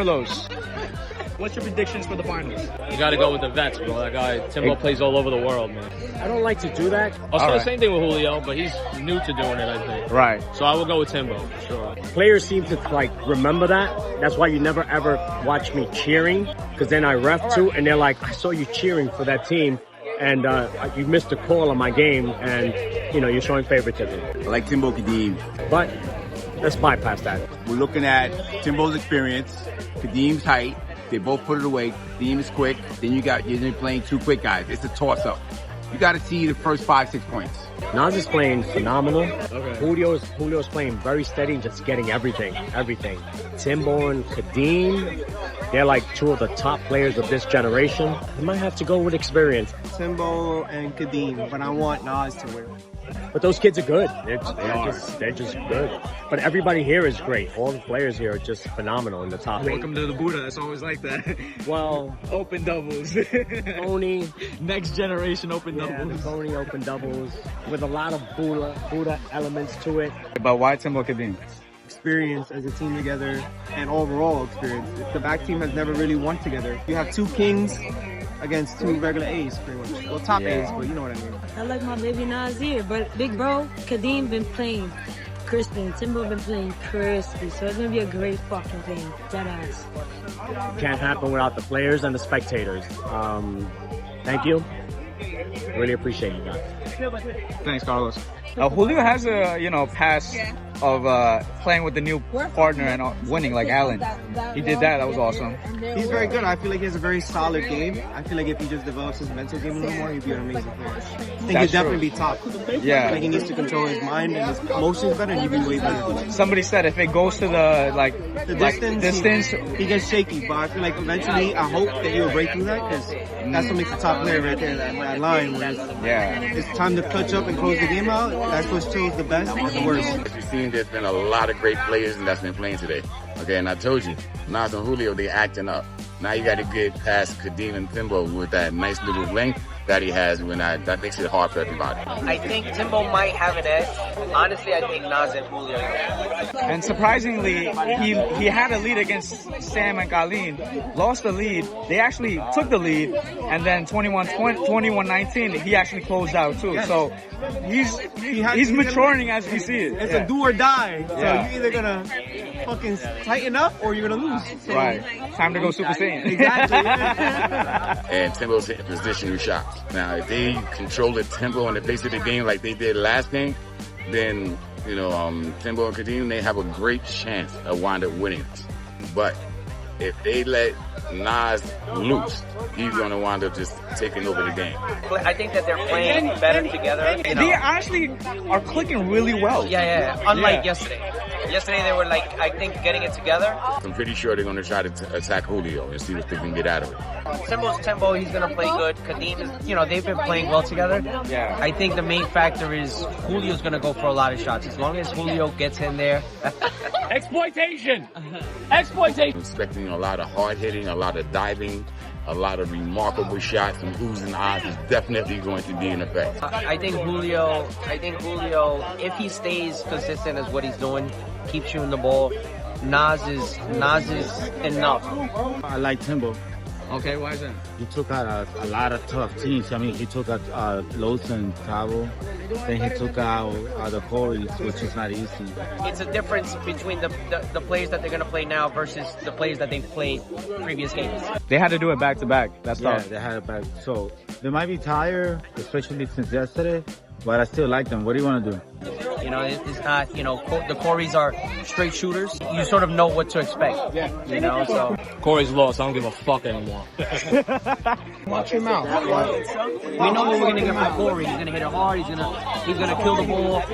Carlos, what's your predictions for the finals? You gotta go with the vets, bro. That guy, Timbo, plays all over the world, man. I don't like to do that. Also, the same thing with Julio, but he's new to doing it, I think. Right. So I will go with Timbo, for sure. Players seem to, like, remember that. That's why you never, ever watch me cheering, because then I ref too, and they're like, I saw you cheering for that team, and you missed a call on my game, and, you know, you're showing favoritism. I like Timbo, Kadeem. But let's bypass that. We're looking at Timbo's experience, Kadeem's height. They both put it away. Kadeem is quick. Then you're playing two quick guys. It's a toss-up. You got to see the first 5-6 points. Nas is playing phenomenal. Okay. Julio's playing very steady, just getting everything. Timbo and Kadeem, they're like two of the top players of this generation. You might have to go with experience. Timbo and Kadeem, but I want Nas to win. But those kids are good. They're just good. But everybody here is great. All the players here are just phenomenal in the top 8. Welcome to the Buddha. It's always like that. Well, open doubles. Coney. Next generation open doubles. The Coney open doubles with a lot of Buddha elements to it. But why Timbo Kadeem? Experience as a team together and overall experience. The back team has never really won together. You have two kings against two regular A's, pretty much. Well, top A's, but you know what I mean. I like my baby Nas here, but big bro, Kadeem been playing crispy and Timbo been playing crispy, so it's gonna be a great fucking game. Dead ass. Can't happen without the players and the spectators. Thank you. Really appreciate you guys. Thanks, Carlos. Julio has a past of playing with the new partner and winning, like Allen. He did that. That was awesome. He's very good. I feel like he has a very solid game. I feel like if he just develops his mental game a little more, he'd be an amazing player. I think he'd definitely be top. Yeah. Like he needs to control his mind and his emotions better, and he'd be way better. Somebody said if it goes to the distance, he gets shaky. But I feel like eventually, I hope that he'll break through that, because that's what makes a top player right there. That line where it's time to clutch up and close the game out. That's what shows the best and the worst. As you've seen, there's been a lot of great players that's been playing today. Okay, and I told you, Nas and Julio, they acting up. Now you got to get past Kadeem and Timbo with that nice little length that he has. That makes it hard for everybody. I think Timbo might have an edge. Honestly, I think Nas and Julio. And surprisingly, he had a lead against Sam and Colleen, lost the lead. They actually took the lead, and then 21-19, he actually closed out too. Yes. So he's maturing as we see it. It's a do or die. So you're either gonna fucking tighten up or you're gonna lose. So. Right. Time to go Super Saiyan. Exactly. And Timbo's hitting positional shots. Now, if they control the tempo and the pace of the game like they did last game, then Timbo and Kadeem, they have a great chance of wind up winning it. But if they let Nas loose, he's going to wind up just taking over the game. I think that they're playing better together. They actually are clicking really well. Yeah. Unlike yesterday. Yesterday they were I think getting it together. I'm pretty sure they're going to try to attack Julio and see what they can get out of it. Timbo's Timbo, he's going to play good. Kadeem is, they've been playing well together. Yeah. I think the main factor is Julio's going to go for a lot of shots. As long as Julio gets in there. Exploitation! I'm expecting a lot of hard hitting, a lot of diving, a lot of remarkable shots, and oohs and ahs is definitely going to be in effect. I think Julio, if he stays consistent as what he's doing, keep shooting the ball, Nas is enough. I like Timbo. Okay, why is that? He took out a lot of tough teams. I mean, he took out Los and Cabo. Then he took out the Corey, which is not easy. It's a difference between the players that they're going to play now versus the players that they've played previous games. They had to do it back to back. That's tough. Yeah, they had it back. So they might be tired, especially since yesterday, but I still like them. What do you want to do? It's not, the Coreys are straight shooters. You sort of know what to expect. So. Corey's lost. I don't give a fuck anymore. Watch your mouth. We know what we're going to get from Corey. He's going to hit it hard. He's going to kill the ball.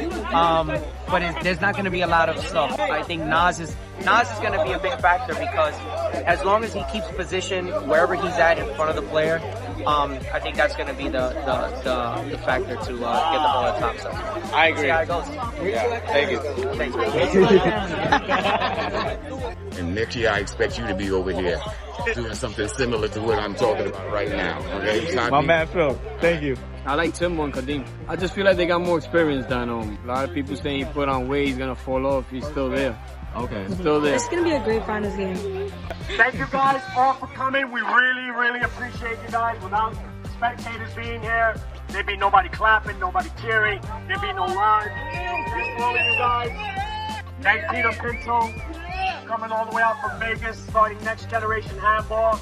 But there's not going to be a lot of stuff. I think Nas is going to be a big factor because as long as he keeps position wherever he's at in front of the player, I think that's going to be the factor to get the ball at top. So I agree. See how it goes. Yeah, thank you. Thanks. And next year, I expect you to be over here doing something similar to what I'm talking about right now. Okay, my man Phil, thank you. I like Timbo and Kadeem. I just feel like they got more experience than him. A lot of people saying he put on weight, he's gonna fall off. He's still there. Okay. Still there. It's gonna be a great finals game. Thank you guys all for coming. We really, really appreciate you guys. Without spectators being here, there'd be nobody clapping, nobody cheering, there'd be no live. Thanks for all of you guys. Thanks Peter Pinto, coming all the way out from Vegas, starting next generation handball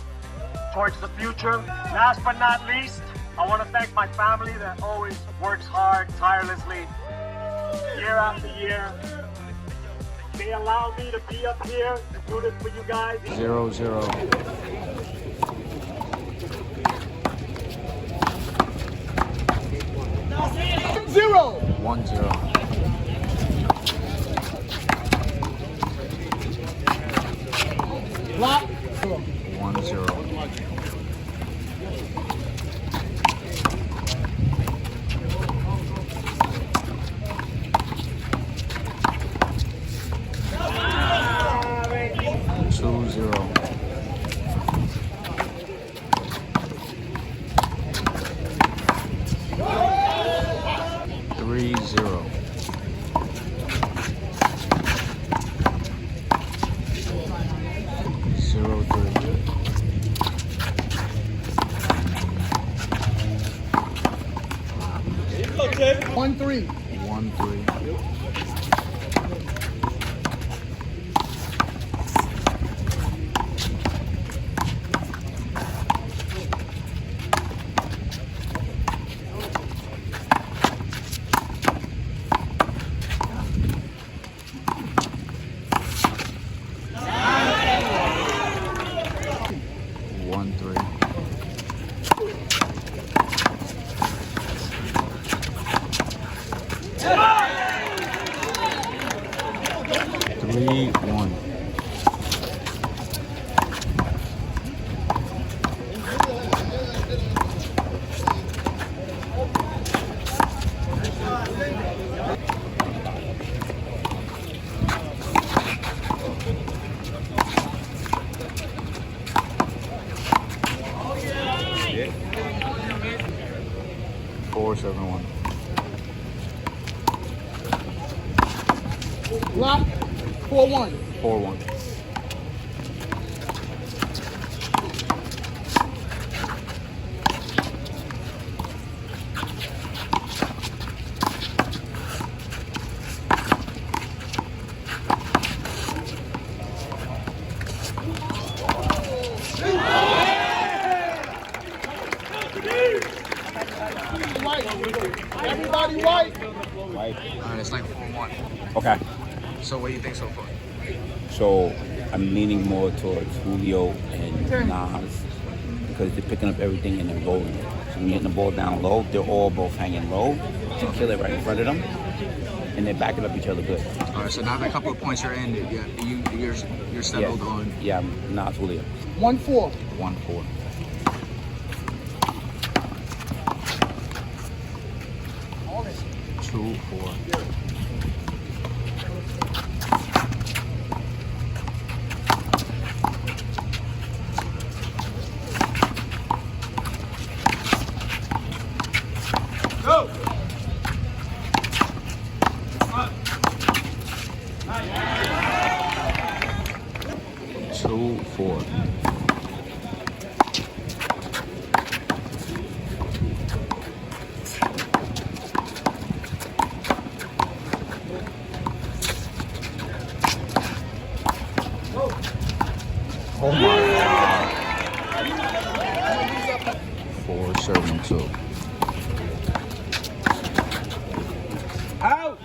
towards the future. Last but not least, I want to thank my family that always works hard, tirelessly, year after year. They allow me to be up here and do this for you guys. 0-0. 1-0. 1-0. 2-0. 3-0. 0-3. 1-3. 1-3. 1-3. 3-1. 4-7-1. Lock. 4-1. 4-1. Everybody white. It's like 4-1. Okay, So what do you think so far? so I'm leaning more towards Julio and Nas because they're picking up everything and they're rolling. So when you're hitting the ball down low, they're all both hanging low to kill it right in front of them, and they're backing up each other good. All right, so now that a couple of points are in, you're settled on Yeah, Nas, Julio. 1-4. 1-4. 2-4. 2-4. 4-7-2. Out.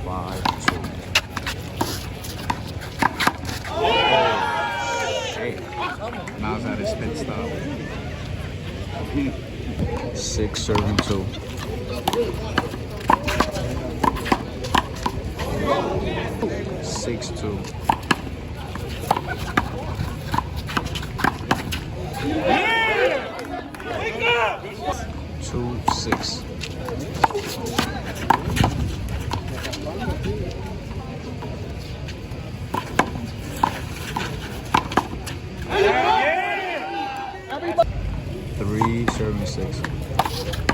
5-2. Shit. Miles at his pit stop. 6-7-2. 6-2. 2-6. 3-7-6. 4-6.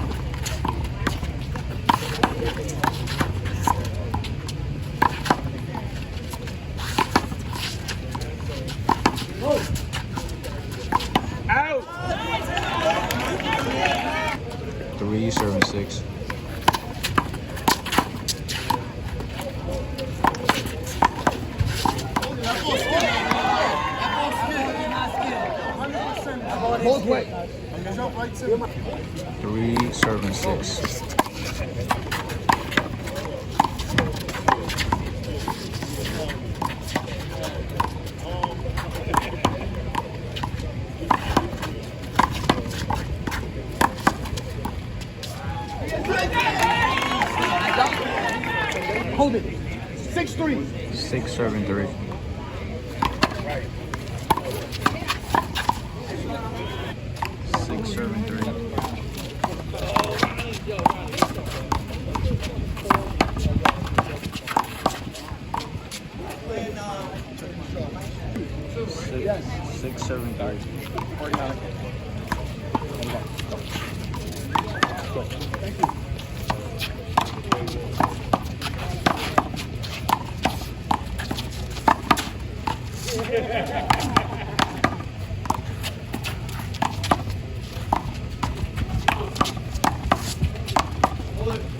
3, serving 6. Both ways. 3, serving 6. 6-3. 6, serving 3. 6, serving 3. 6, serving 3.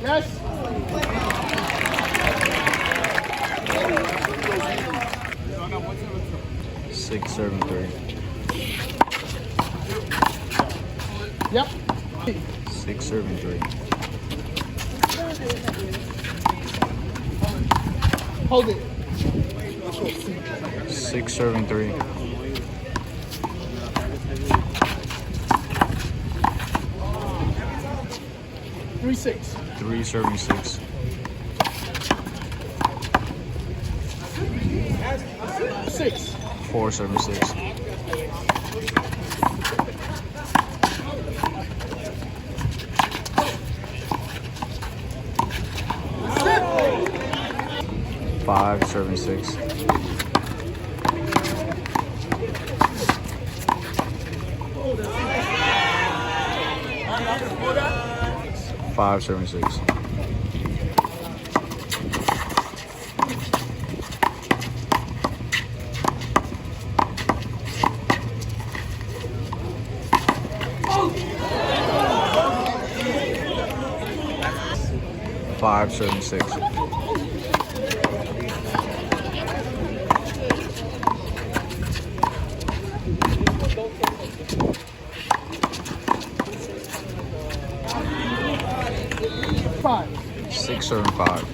Yes. Six, serving 3. Yep. 6, serving 3. Hold it. 6, serving 3. 3-6. 3, serving 6. 6. 4, serving 6. 5, serving 6. 5, serving 6. 5, serving 6. 5. 6, serving 5.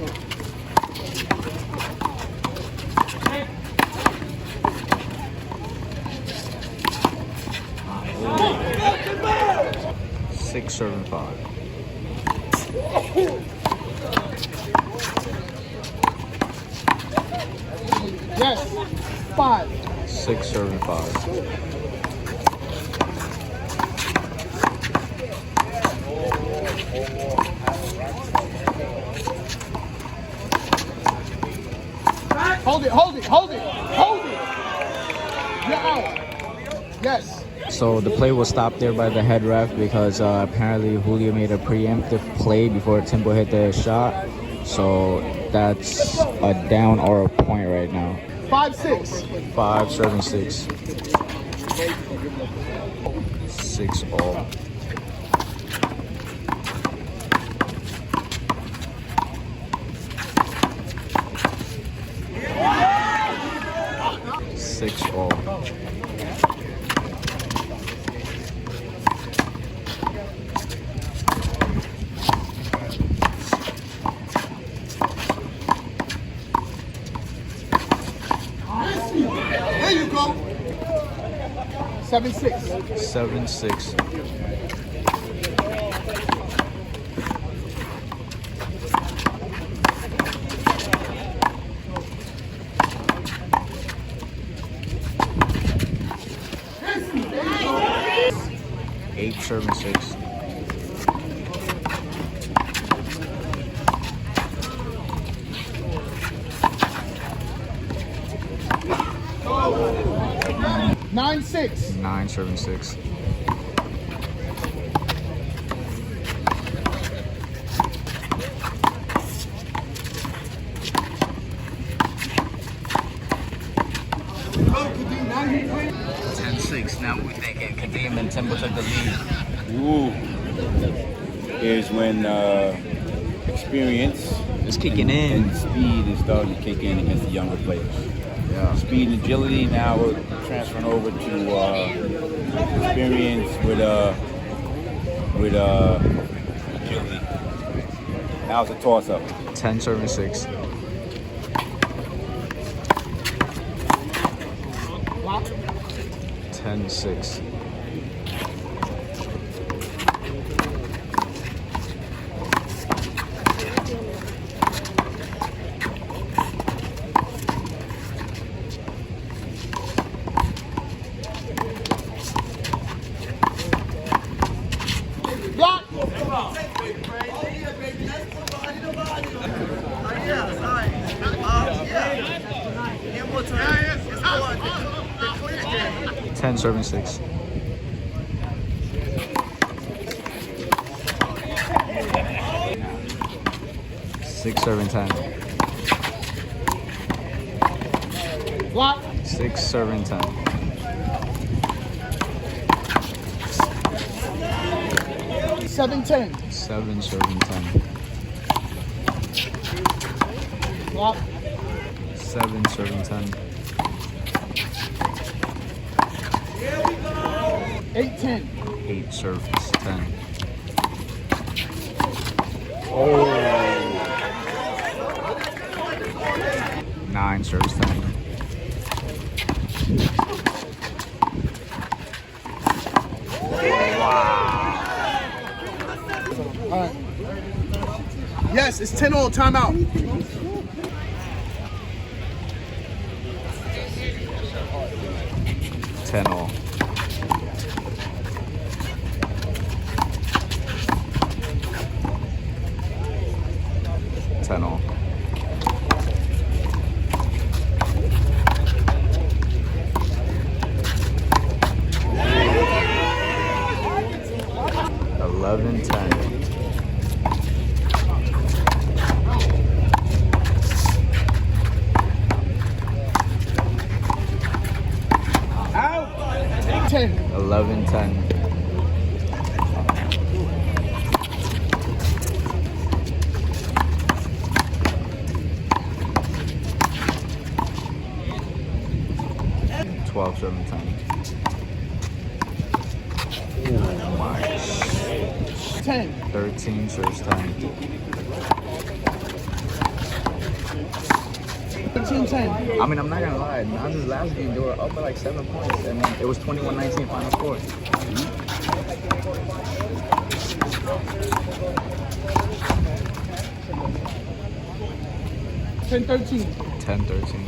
6, serving 5. Yes. 5. 6, serving 5. Hold it, hold it, hold it, hold it. You're out. Yes. So the play was stopped there by the head ref because apparently Julio made a preemptive play before Timbo hit the shot. So that's a down or a point right now. 5-6. 5, serving 6. 6 all. 6 all. There you go. 7-6. 7-6. 8, serving 6. 9-6. 9, serving 6. 10-6. Now we're thinking Kadeem and Timbo took the lead. Ooh. is when experience is kicking in and speed is starting to kick in against the younger players. Yeah. Speed and agility now we're transferring over to experience with agility. Now it's a toss-up. 10 serving 6. Block. 10-6. Block. 10 serving 6. Six serving 10. Block. 6 serving 10. 7-10. 7 serving 10. Block. 7 serving 10. 8-10. 8 serves 10. Oh. 9 serves 10. All right. Yes, it's 10-all. Timeout. All. 10 all. 11-10. Out. 10. 11-10. 12 serving 10. Oh my. 10. 13 serves 10. 13-10. I mean, I'm not gonna lie. Nas's last game, they were up by like 7 points, and it was 21-19 final score. 10-13. 10-13.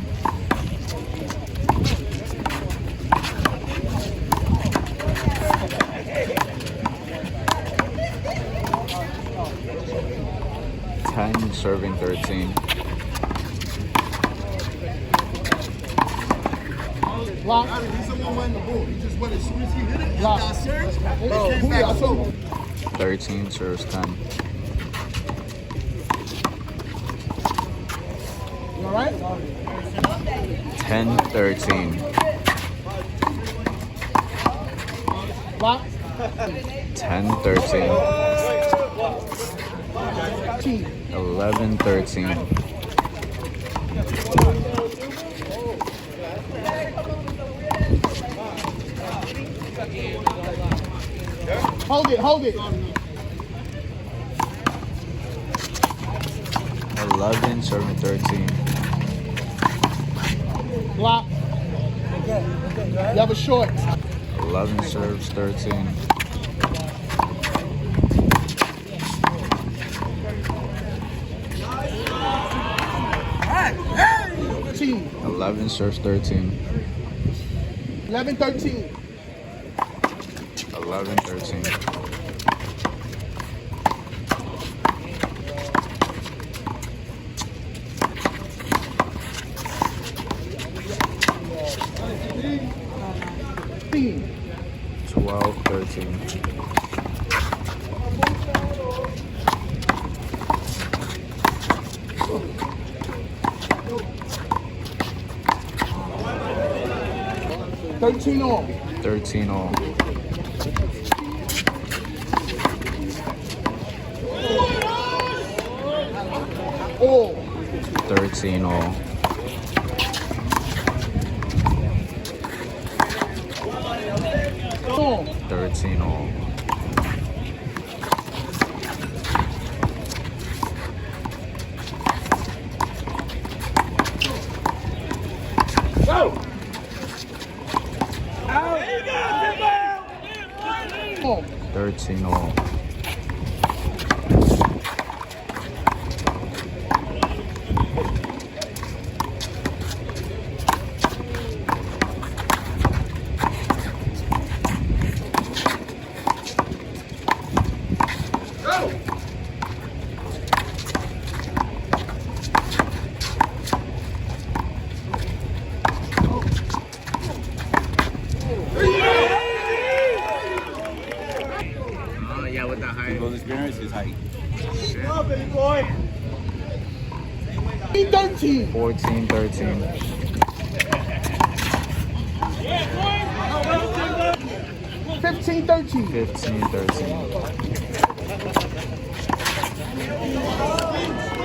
10 serving 13. Block. Block. Julio, I saw you. 13 serves 10. You all right? 10-13. Block. 10-13. 11-13. Hold it, hold it. 11 serving 13. Block. You have a short. 11 serves 13. 11 serves 13. 11-13. 11-13. Team. 12-13. 13 all. 13 all. 13 all. Oh. 13 all. Go. Oh. 13 all. Yeah, with the height. Timbo's experience is height. 13. 14, 13. 15, 13. 15, 13.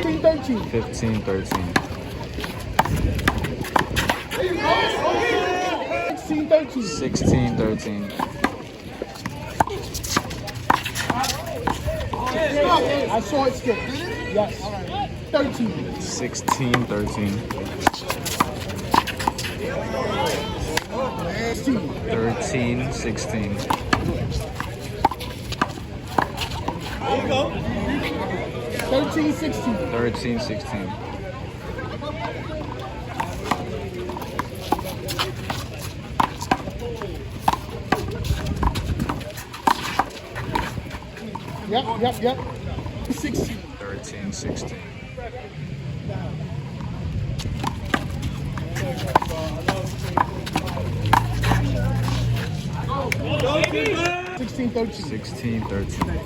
15, 13. 15, 13. 16, 13. 16, 13. I saw it skip. Yes. 13. 16, 13. 13, 16. 13, 16. 13, 16. Yep. 16. 13, 16. 16, 13. 16, 13.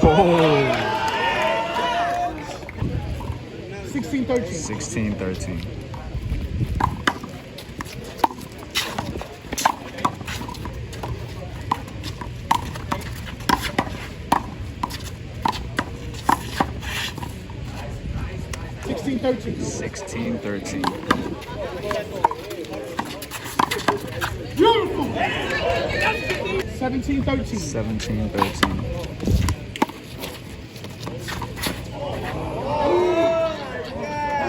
Oh! 16, 13. 16, 13. 16, 13. 16, 13. Beautiful. 17, 13. 17, 13.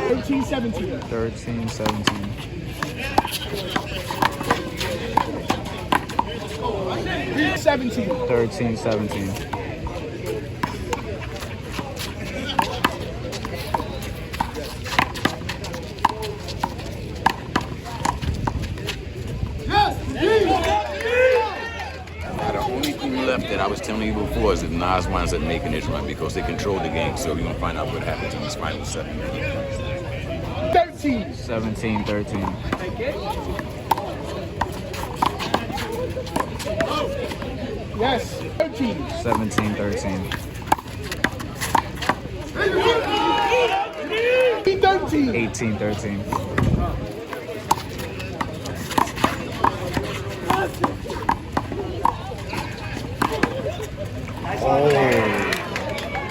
13, 17. 13, 17. 17. 13, 17. 2 left that I was telling you before is that Nas winds up making this run because they control the game. So we're going to find out what happens in this final 7. 13. 17, 13. Yes. 13. 17, 13. 13. 18, 13.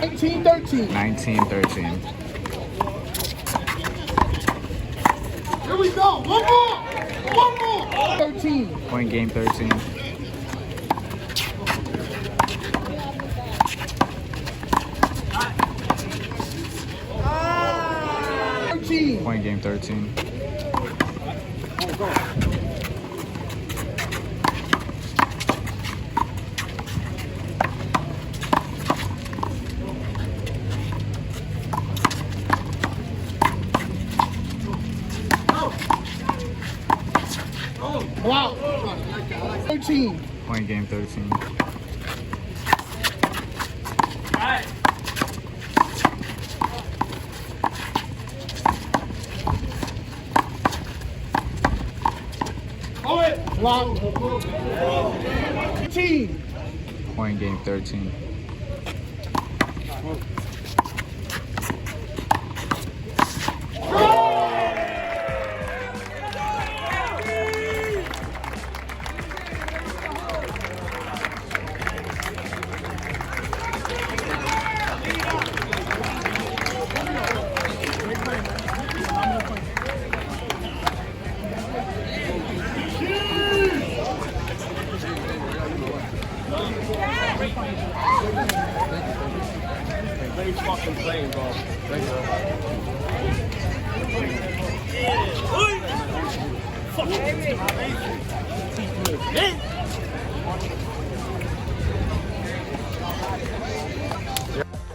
19, 13. 19, 13. Here we go. One more. 13. Point game, 13. 13. Point game, 13. Wow. 13. Point game, 13. Block. 13. Point game, 13.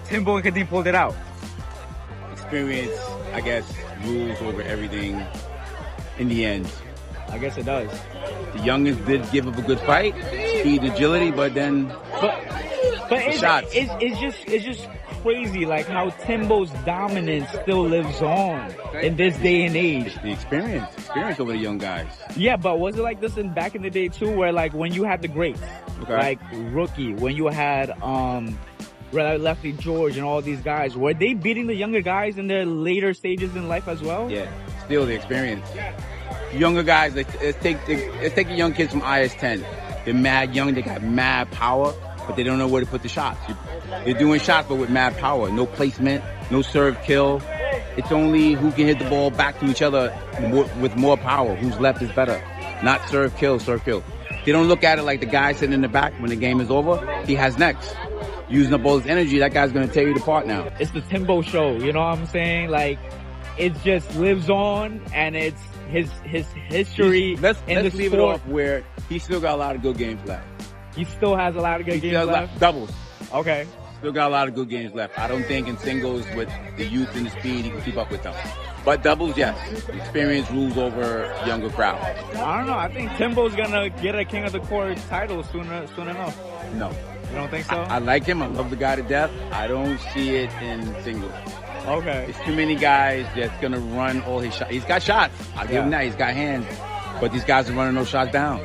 Timbo and Kadeem pulled it out. Experience, I guess, rules over everything in the end. I guess it does. The youngest did give up a good fight, speed, agility, but then But it's just crazy, like how Timbo's dominance still lives on in this day and age. The experience over the young guys. Yeah, but was it like this in back in the day too, where like when you had the greats, like Rookie, when you had Lefty George and all these guys, were they beating the younger guys in their later stages in life as well? Yeah, still the experience. Younger guys, let's take the young kids from IS-10. They're mad young, they got mad power, but they don't know where to put the shots. They're doing shots, but with mad power. No placement, no serve kill. It's only who can hit the ball back to each other with more power. Whose left is better. Not serve kill, serve kill. They don't look at it like the guy sitting in the back when the game is over. He has next. Using up all his energy, that guy's going to tear you apart now. It's the Timbo show, you know what I'm saying? Like, it just lives on, and it's his history. Let's leave it off where he still got a lot of good games left. He still has a lot of good games left? Doubles. Okay. Still got a lot of good games left. I don't think in singles with the youth and the speed he can keep up with them. But doubles, yes. Experience rules over younger crowd. I don't know. I think Timbo's gonna get a King of the Court title soon enough. No. You don't think so? I like him. I love the guy to death. I don't see it in singles. Okay. There's too many guys that's gonna run all his shots. He's got shots. I'll give him that. He's got hands. But these guys are running those shots down.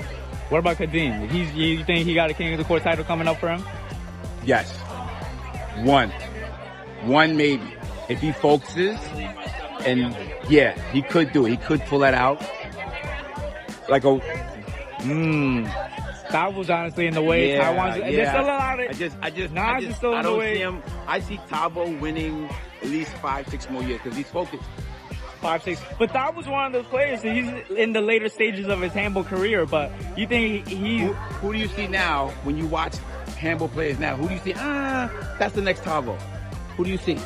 What about Kadeem? You think he got a King of the Court title coming up for him? Yes. One maybe. If he focuses, and yeah, he could do it. He could pull that out. Like a that was honestly in the way. Taiwan's there's still a lot of I don't see him. I see Tabo winning at least 5-6 more years because he's focused. 5-6. But that was one of those players. He's in the later stages of his handball career. But you think who do you see now when you watch handball players now? Who do you see? That's the next Tabo. Who do you see?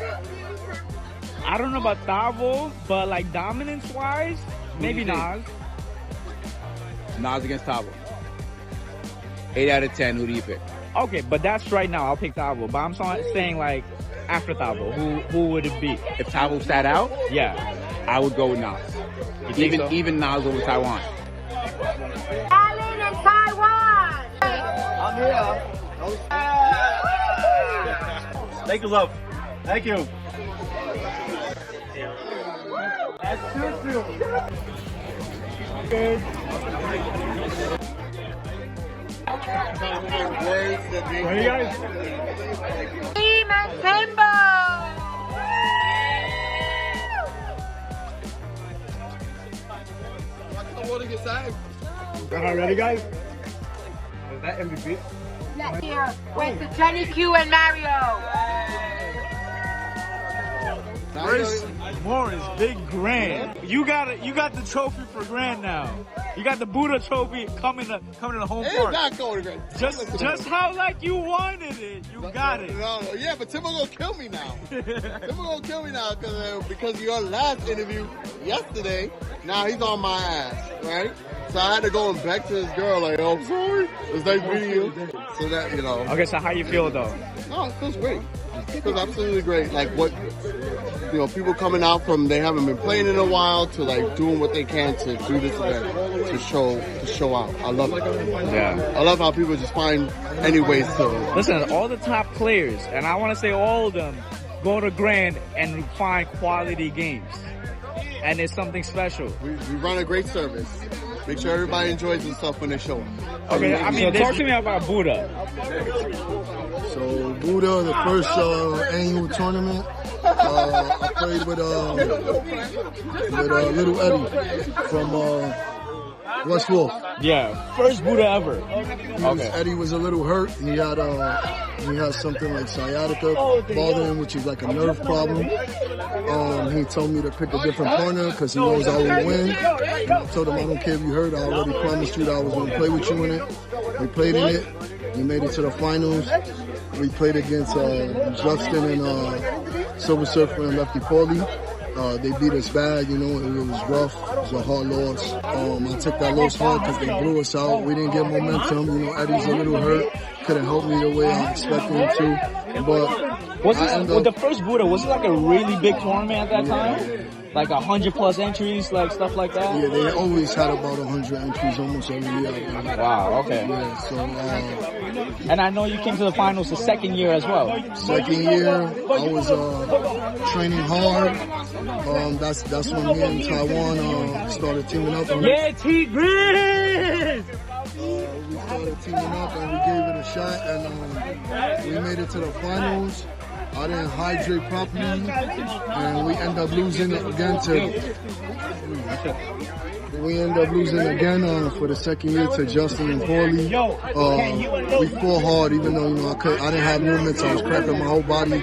I don't know about Tabo, but like dominance wise, maybe Nas. Nas against Tabo. 8 out of 10. Who do you pick? Okay, but that's right now. I'll pick Tabo. But I'm saying like after Tabo, who would it be? If Tabo sat out, yeah, I would go with Nas. Even Nas over Taiwan. Allen in Taiwan. I'm here. Thank you, love. Thank you. That's true. Good. Where you guys? Kadeem and Timbo. Ready, guys? Is that MVP? Here with Jenny Q and Mario. First, Morris, big grand. You got the trophy for grand now. You got the Buddha trophy coming to the home park. Not going to Just how like you wanted it, you got it. No, yeah, but Timbo gonna kill me now. Timbo gonna kill me now because of your last interview yesterday. Now he's on my ass, right? So I had to go back to his girl like, oh, I'm sorry. It's nice meeting you. So that, you know. Okay, so how you feel though? No, it feels great. It feels absolutely great. Like what, you know, people coming out from they haven't been playing in a while to like doing what they can to do this event to show out. I love it. Yeah. I love how people just find any ways to listen. All the top players, and I want to say all of them, go to Grand and find quality games, and it's something special. We run a great service. Make sure everybody enjoys themselves when they show up. Okay, I mean, talk to me about Buddha. So Buddha, the first annual tournament, I played with Little Eddie from West Wolf. Yeah, first Buddha ever. Okay. Eddie was a little hurt. He had something like sciatica bothering him, which is like a nerve problem. He told me to pick a different partner because he knows I will win. I told him I don't care if you hurt. I already promised you that I was going to play with you in it. We played in it. We made it to the finals. We played against Justin Silver Surfer and Lefty Paulie. They beat us bad, you know, it was rough. It was a hard loss. I took that loss hard because they blew us out. We didn't get momentum. You know, Eddie's a little hurt. Couldn't help me the way I expected him to. But was the first Buddha, was it like a really big tournament at that time? Like 100+ entries, like stuff like that? Yeah, they always had about 100 entries almost every year. Wow, okay. Yeah, so, and I know you came to the finals the second year as well. Second year, I was training hard. That's when me and Taiwan started teaming up. Yeah, Tigris! We started teaming up and we gave it a shot, and we made it to the finals. I didn't hydrate properly, and we end up losing again for the second year to Justin and Paulie. We fought hard, even though, you know, I didn't have movements. I was cramping my whole body,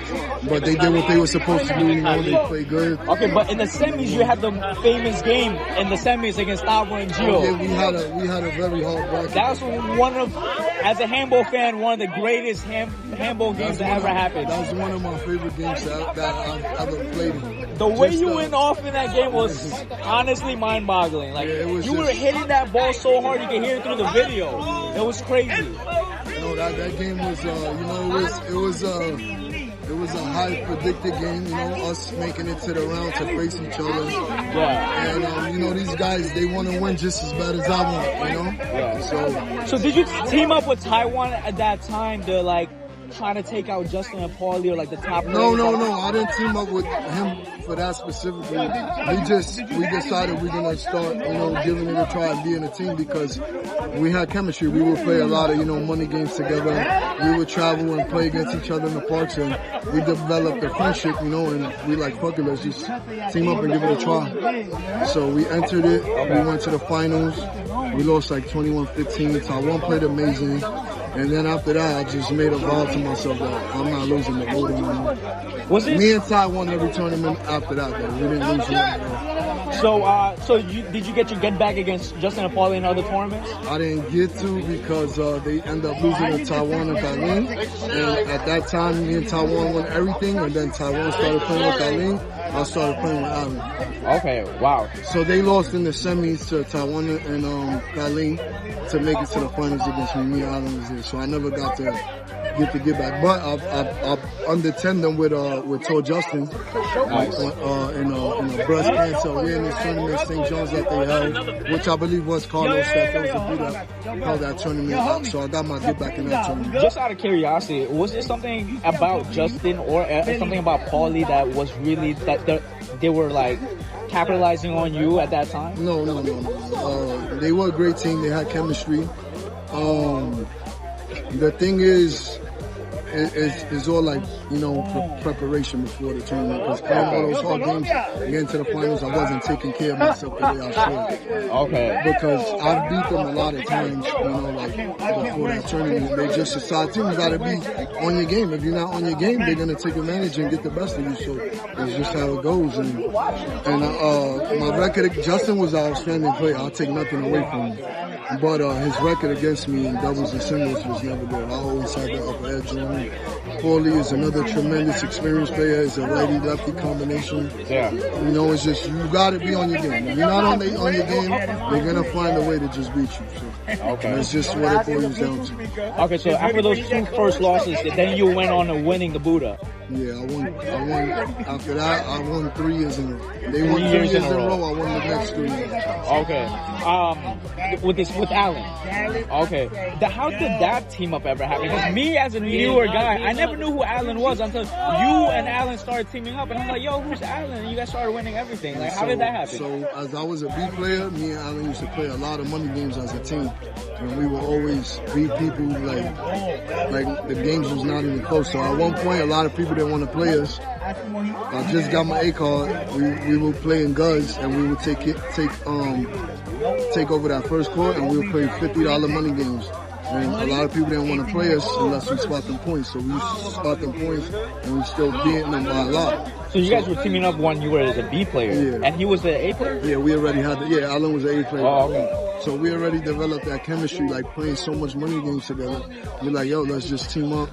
but they did what they were supposed to do. You know, they played good. Okay, but in the semis, you had the famous game in the semis against Tavo and Gio. Yeah, we had a very hard bracket. That was one of, as a handball fan, one of the greatest handball games that ever happened. That was one of my favorite games that I've ever played in. The way you went off in that game was honestly mind-boggling. Like, you were hitting that ball so hard you could hear it through the video. It was crazy. No, that game was, you know, it was a high predicted game, you know, us making it to the round to face each other. Yeah. And, you know, these guys, they want to win just as bad as I want, you know? Yeah. So did you team up with Taiwan at that time to, like, trying to take out Justin and Paulie or like the top? No. I didn't team up with him for that specifically. We decided we're gonna start, you know, giving it a try and being a team because we had chemistry. We would play a lot of, you know, money games together. We would travel and play against each other in the parks, and we developed a friendship, you know, and we like, fuck it, let's just team up and give it a try. So we entered it. We went to the finals. We lost like 21-15. Taiwan played amazing. And then after that, I just made a vow to myself that I'm not losing the vote anymore. Me and Ty won every tournament after that, though. We didn't lose one. So did you get your get back against Justin and Paulie in other tournaments? I didn't get to because they ended up losing to Taiwan and Kadeem. And at that time, me and Taiwan won everything. And then Taiwan started playing with Kadeem. I started playing with Alan. Okay, wow. So they lost in the semis to Taiwan and Kadeem to make it to the finals against me. Me and Alan was there. So I never got to get back. But I've under-10 them with Tor Justin in a breast cancer awareness tournament, St. John's that they held, which I believe was Carlos that was the dude that held that tournament. So I got my get back in that tournament. Just out of curiosity, was there something about Justin or something about Paulie that was really, that they were like capitalizing on you at that time? No. They were a great team. They had chemistry. The thing is, it's all like, you know, preparation before the tournament. Because playing all those hard games, getting to the finals, I wasn't taking care of myself the way I should. Okay. Because I've beat them a lot of times, you know, like before that tournament. They just decide, team, you gotta be on your game. If you're not on your game, they're gonna take advantage and get the best of you. So it's just how it goes. And my record, Justin was an outstanding player. I'll take nothing away from him. But his record against me in doubles and singles was never good. I always had the upper edge on him. Paulie is another tremendous experienced player. It's a righty-lefty combination. Yeah. You know, it's just, you got to be on your game. If you're not on your game, they're going to find a way to just beat you. So that's just what it boils down to. Okay, so after those two first losses, then you went on to winning the Buddha. Yeah, I won. After that, I won 3 years in a row. They won 3 years in a row. I won the next 3 years. Okay. With Alan. Okay. How did that team up ever happen? Because me as a newer guy, I never knew who Alan was until you and Alan started teaming up, and I'm like, yo, who's Alan? And you guys started winning everything. Like, how did that happen? So as I was a B player, me and Alan used to play a lot of money games as a team, and we would always beat people like the games was not even close. So at one point, a lot of people didn't want to play us. I just got my A card. We would play in Guz, and we would take over that first court, and we would play $50 money games. And a lot of people didn't want to play us unless we spot them points. So we used to spot them points, and we still beating them by a lot. So you guys were teaming up when you were as a B player, and he was the A player? Yeah, we already had Allen was an A player. Oh, okay. So we already developed that chemistry, like playing so much money games together. We're like, yo, let's just team up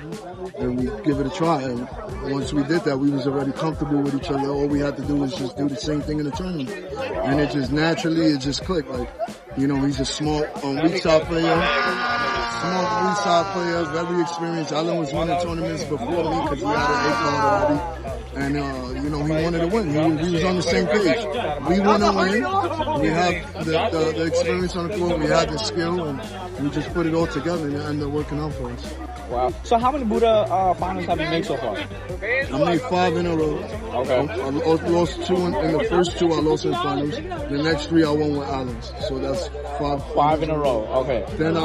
and we give it a try. And once we did that, we was already comfortable with each other. All we had to do was just do the same thing in the tournament. And it just naturally, it just clicked. Like, you know, he's a small, weak side player. Small weak side player, very experienced. Allen was winning tournaments before me because he had an A card already. And, you know, he wanted to win. We was on the same page. We want to win. We have the experience on the court. We had the skill, and we just put it all together, and it ended up working out for us. Wow. So how many Buddha finals have you made so far? I made 5 in a row. Okay. I lost 2 in the first 2. I lost in finals. The next 3 I won with Allen's. So that's 5 in a row. Okay. Then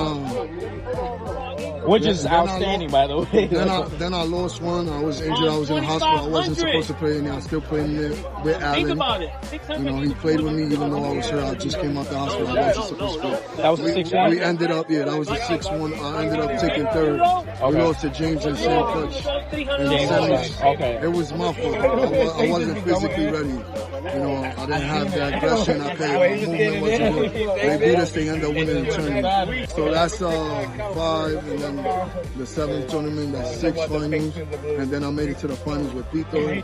which is outstanding, by the way. Then I lost one. I was injured. I was in the hospital. I wasn't supposed to play, and I still played in there with Allen. You know, he played with me even though I was hurt. I just came out the hospital. I wasn't supposed to play. That was the 6-1? We ended up, that was the 6-1. I ended up taking 3rd. Okay. We lost to James and Sam Clutch in the semis. Okay. It was my fault. I wasn't physically ready. You know, I didn't have that aggression. My movement wasn't good. They beat us. They ended up winning the tournament. So that's 5, and then the 7th tournament, that's 6 finals, and then I made it to the finals with Tito.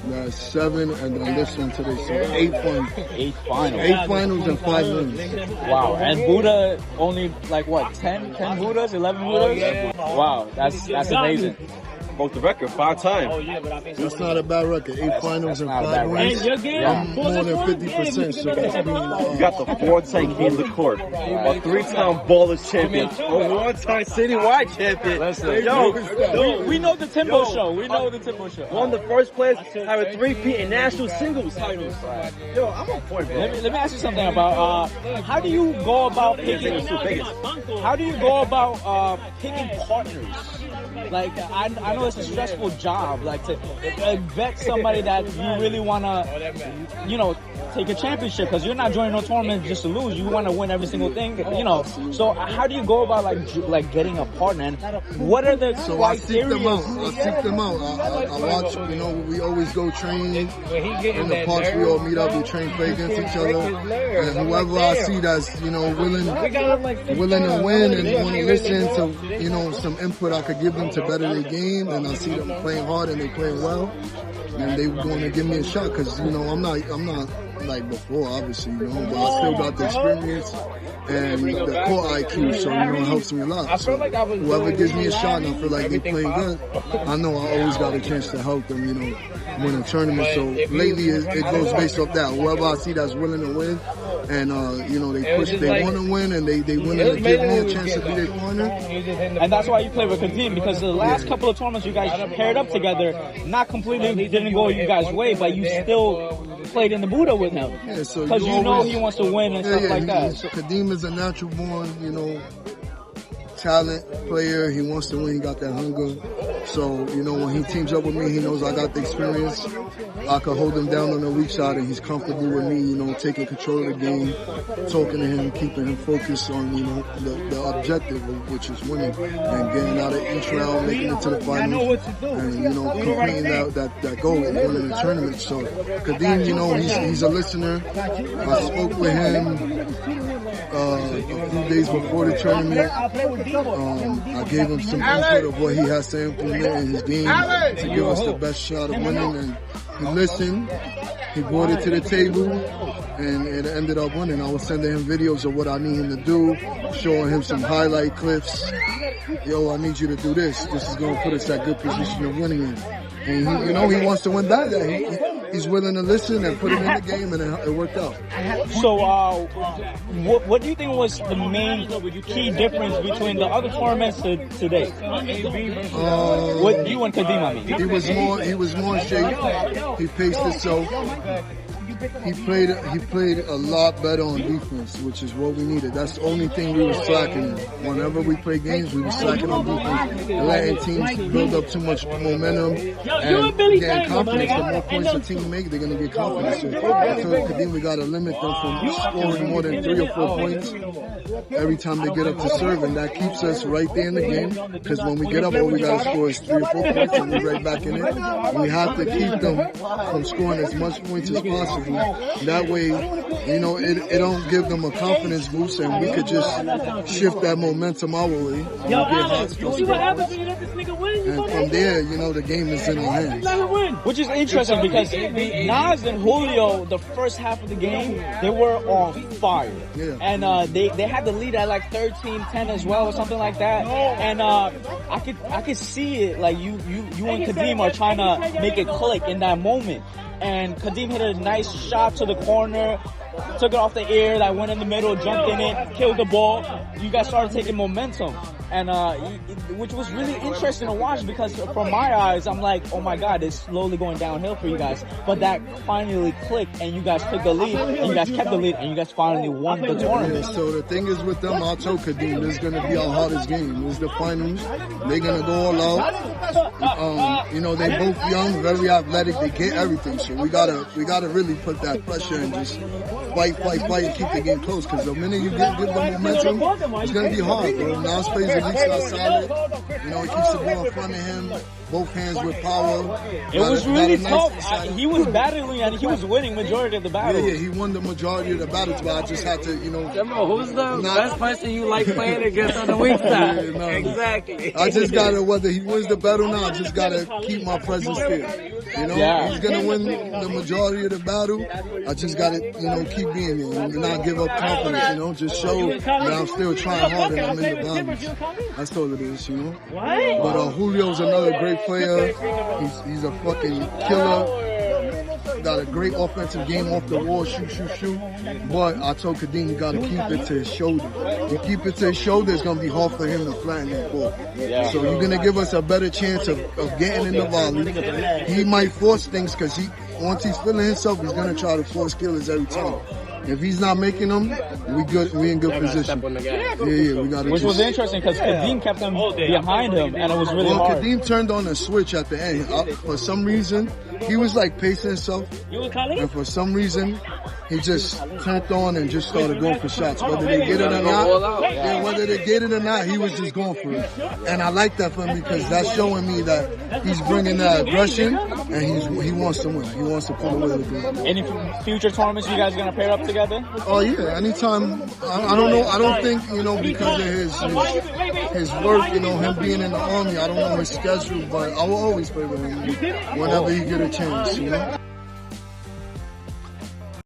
That's 7, and then this one today, so 8 finals. 8 finals. 8 finals and 5 wins. Wow, and Buddha only like what, 10 Buddhas, 11 Buddhas? Wow, that's amazing. Broke the record 5 times. That's not a bad record. 8 finals and 5 wins. I'm more than 50%. So that's you got the 4-time game of the court, a 3-time Ballers champion, a 1-time citywide champion. Yo, we know the Timbo show. We know the Timbo show. One of the first players to have a 3-peat in national singles titles. Yo, I'm on point, bro. Let me ask you something about how do you go about picking? How do you go about picking partners? Like, I know it's a stressful job, like to vet somebody that you really want to, you know, take a championship, because you're not joining no tournament just to lose. You want to win every single thing, you know. So how do you go about like getting a partner? And what are the criteria? I seek them out. I watch, you know, we always go train in the parks. We all meet up, we train, play against each other. And whoever I see that's, you know, willing to win and want to listen to, you know, some input I could give them to better their game, and I see them playing hard and they playing well, and they going to give me a shot, because, you know, I'm not like before, obviously, you know, but I still got the experience and the court IQ, so, you know, it helps me a lot. So whoever gives me a shot and I feel like they playing good, I know I always got a chance to help them, you know, win a tournament. So lately it goes based off that. Whoever I see that's willing to win, and you know, they want to win, and they willing to give me a chance to be their partner. And that's why you play with Kadeem, because the last couple of tournaments you guys paired up together, not completely didn't go you guys' way, but you still played in the Buddha with him. Yeah, so because you know he wants to win and stuff like that. Kadeem is a natural born, you know, talent player. He wants to win. He got that hunger. So, you know, when he teams up with me, he knows I got the experience. I can hold him down on the weak side, and he's comfortable with me, you know, taking control of the game, talking to him, keeping him focused on, you know, the objective, which is winning, and getting out of each round, making it to the finals, and, you know, completing that goal of winning the tournament. So, Kadeem, you know, he's a listener. I spoke with him a few days before the tournament. I gave him some input of what he has to implement in his game to give us the best shot of winning, and he listened. He brought it to the table, and it ended up winning. I was sending him videos of what I need him to do, showing him some highlight clips. Yo, I need you to do this. This is going to put us at good position of winning in. And he, you know, he wants to win back. He's willing to listen and put it in the game, and it worked out. So, what do you think was the main key difference between the other tournaments to today? What you and Kadeem, I mean? He was more in shape. He paced himself. he played a lot better on defense, which is what we needed. That's the only thing we were slacking in. Whenever we play games, we were slacking on defense and letting teams build up too much momentum and getting confidence. The more points the team make, they're going to get confidence. So I feel Kadeem, we got to limit them from scoring more than 3 or 4 points every time they get up to serve, and that keeps us right there in the game, because when we get up, all we got to score is 3 or 4 points and we're right back in it. We have to keep them from scoring as much points as possible. That way, you know, it don't give them a confidence boost, and we could just shift that momentum our way. And from there, you know, the game is in our hands. Which is interesting because Nas and Julio, the first half of the game, they were on fire. Yeah. And they had the lead at like 13-10 as well or something like that. And I could see it, like you and Kadeem are trying to make it click in that moment. And Kadeem hit a nice shot to the corner, took it off the air, that went in the middle, jumped in it, killed the ball. You guys started taking momentum. And which was really interesting to watch, because from my eyes, I'm like, oh my God, it's slowly going downhill for you guys. But that finally clicked, and you guys took the lead, and you guys kept the lead, and you guys finally won the tournament. Yeah, so the thing is with them, I told Kadeem, this is going to be our hardest game. It's the finals. They're going to go all out. You know, they both young, very athletic. They get everything. So we gotta really put that pressure and just fight, and keep the game close. Because the minute you give them momentum, it's going to be hard, bro. Nas plays the weak side solid. You know, he keeps the ball in front of him, both hands with power. It was really tough. He was battling, and he was winning majority of the battles. Yeah, he won the majority of the battles, but I just had to, you know. Timbo, who's the best person you like playing against on the weak side? Yeah, no, exactly. I just gotta, whether he wins the battle or not, I just gotta keep my presence there. You know, he's gonna win the majority of the battle. I just gotta, you know, keep being there and not give up confidence. You know, just show that I'm still trying hard and I'm in the boundaries. That's all it is, you know. But Julio's another great player. He's a fucking killer. Got a great offensive game off the wall, shoot. But I told Kadeem, you got to keep it to his shoulder. You keep it to his shoulder, it's going to be hard for him to flatten that ball. So you're going to give us a better chance of getting in the volley. He might force things because once he's feeling himself, he's going to try to force killers every time. If he's not making them, we in good position. Yeah, we got to. Which was interesting because Kadeem kept them behind him, and it was really hard. Kadeem turned on a switch at the end. For some reason, he was like pacing himself, and for some reason, he just turned on and just started going for shots. Whether they get it or not, he was just going for it. And I like that for him because that's showing me that he's bringing that aggression, and he wants to win. He wants to pull away with it. Any future tournaments you guys gonna pair up together? Oh yeah, anytime. I don't know. I don't think, you know, because of his work, you know, him being in the army. I don't know his schedule, but I will always play with him whenever he get a chance. You know.